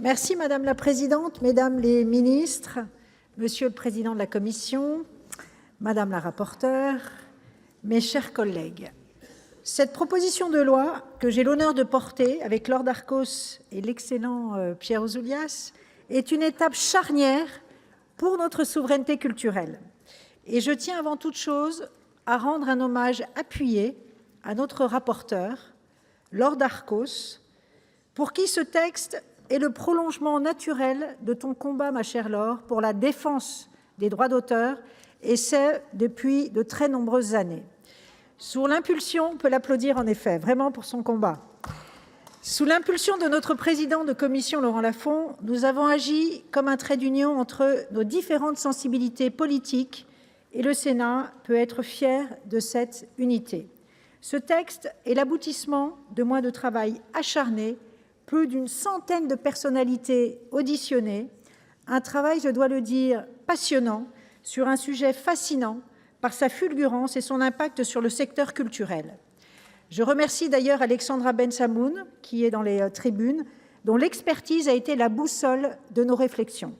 Merci Madame la Présidente, Mesdames les ministres, Monsieur le Président de la Commission, Madame la rapporteure, mes chers collègues. Cette proposition de loi que j'ai l'honneur de porter avec Laure Darcos et l'excellent Pierre Ouzoulias est une étape charnière pour notre souveraineté culturelle. Et je tiens avant toute chose à rendre un hommage appuyé à notre rapporteur, Laure Darcos, pour qui ce texte est le prolongement naturel de ton combat, ma chère Laure, pour la défense des droits d'auteur, et c'est depuis de très nombreuses années. Sous l'impulsion, on peut l'applaudir en effet, vraiment pour son combat. Sous l'impulsion de notre président de commission, Laurent Lafont, nous avons agi comme un trait d'union entre nos différentes sensibilités politiques et le Sénat peut être fier de cette unité. Ce texte est l'aboutissement de mois de travail acharné, plus d'une centaine de personnalités auditionnées, un travail, je dois le dire, passionnant, sur un sujet fascinant par sa fulgurance et son impact sur le secteur culturel. Je remercie d'ailleurs Alexandra Bensamoun, qui est dans les tribunes, dont l'expertise a été la boussole de nos réflexions.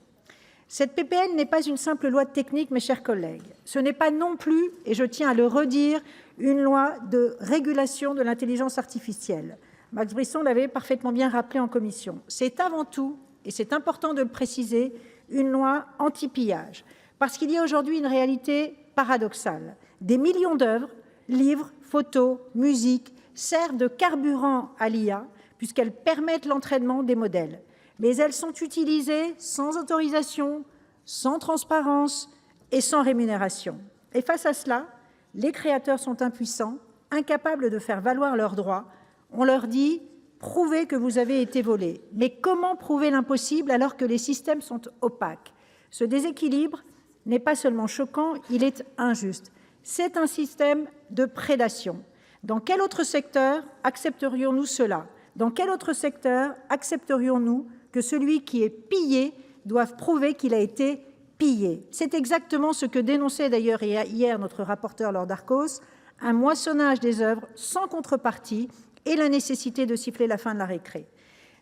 Cette PPL n'est pas une simple loi de technique, mes chers collègues. Ce n'est pas non plus, et je tiens à le redire, une loi de régulation de l'intelligence artificielle. Max Brisson l'avait parfaitement bien rappelé en commission. C'est avant tout, et c'est important de le préciser, une loi anti-pillage. Parce qu'il y a aujourd'hui une réalité paradoxale. Des millions d'œuvres, livres, photos, musique, servent de carburant à l'IA, puisqu'elles permettent l'entraînement des modèles. Mais elles sont utilisées sans autorisation, sans transparence et sans rémunération. Et face à cela, les créateurs sont impuissants, incapables de faire valoir leurs droits. On leur dit « prouvez que vous avez été volé ». Mais comment prouver l'impossible alors que les systèmes sont opaques? Ce déséquilibre n'est pas seulement choquant, il est injuste. C'est un système de prédation. Dans quel autre secteur accepterions-nous cela? Dans quel autre secteur accepterions-nous que celui qui est pillé doive prouver qu'il a été pillé? C'est exactement ce que dénonçait d'ailleurs hier notre rapporteur Laure Darcos, un moissonnage des œuvres sans contrepartie et la nécessité de siffler la fin de la récré.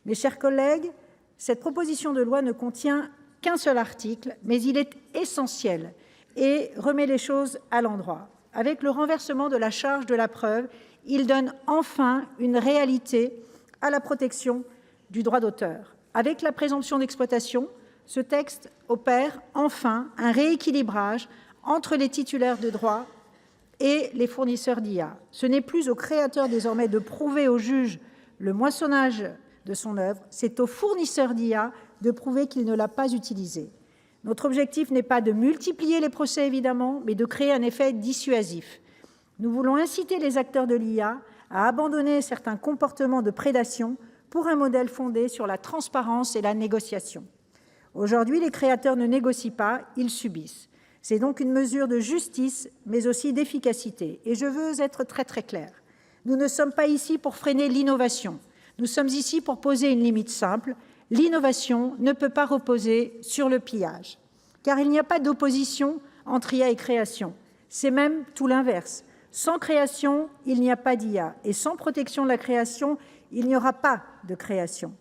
Mes chers collègues, cette proposition de loi ne contient qu'un seul article, mais il est essentiel et remet les choses à l'endroit. Avec le renversement de la charge de la preuve, il donne enfin une réalité à la protection du droit d'auteur. Avec la présomption d'exploitation, ce texte opère enfin un rééquilibrage entre les titulaires de droits et les fournisseurs d'IA. Ce n'est plus au créateur désormais de prouver au juge le moissonnage de son œuvre, c'est au fournisseur d'IA de prouver qu'il ne l'a pas utilisée. Notre objectif n'est pas de multiplier les procès, évidemment, mais de créer un effet dissuasif. Nous voulons inciter les acteurs de l'IA à abandonner certains comportements de prédation pour un modèle fondé sur la transparence et la négociation. Aujourd'hui, les créateurs ne négocient pas, ils subissent. C'est donc une mesure de justice, mais aussi d'efficacité. Et je veux être très très claire. Nous ne sommes pas ici pour freiner l'innovation. Nous sommes ici pour poser une limite simple. L'innovation ne peut pas reposer sur le pillage. Car il n'y a pas d'opposition entre IA et création. C'est même tout l'inverse. Sans création, il n'y a pas d'IA. Et sans protection de la création, il n'y aura pas de création.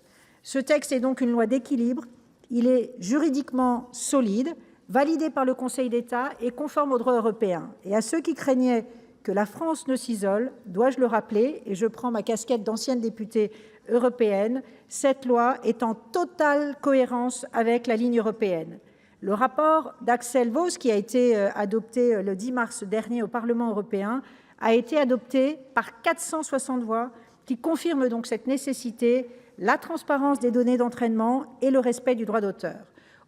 Ce texte est donc une loi d'équilibre. Il est juridiquement solide, validé par le Conseil d'État et conforme au droit européen. Et à ceux qui craignaient que la France ne s'isole, dois-je le rappeler, et je prends ma casquette d'ancienne députée européenne, cette loi est en totale cohérence avec la ligne européenne. Le rapport d'Axel Voss, qui a été adopté le 10 mars dernier au Parlement européen, a été adopté par 460 voix, qui confirme donc cette nécessité, la transparence des données d'entraînement et le respect du droit d'auteur.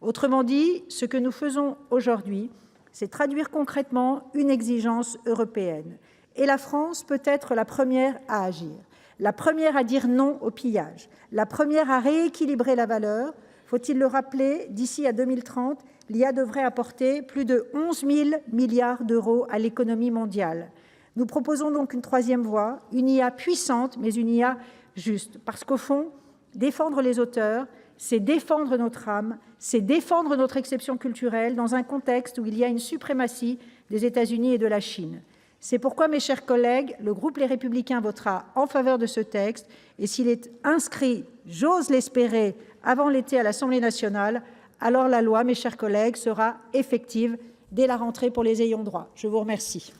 Autrement dit, ce que nous faisons aujourd'hui, c'est traduire concrètement une exigence européenne. Et la France peut être la première à agir, la première à dire non au pillage, la première à rééquilibrer la valeur. Faut-il le rappeler, d'ici à 2030, l'IA devrait apporter plus de 11 000 milliards d'euros à l'économie mondiale. Nous proposons donc une troisième voie, une IA puissante, mais une IA juste. Parce qu'au fond, défendre les auteurs, c'est défendre notre âme, c'est défendre notre exception culturelle dans un contexte où il y a une suprématie des États-Unis et de la Chine. C'est pourquoi, mes chers collègues, le groupe Les Républicains votera en faveur de ce texte et s'il est inscrit, j'ose l'espérer, avant l'été à l'Assemblée nationale, alors la loi, mes chers collègues, sera effective dès la rentrée pour les ayants droit. Je vous remercie.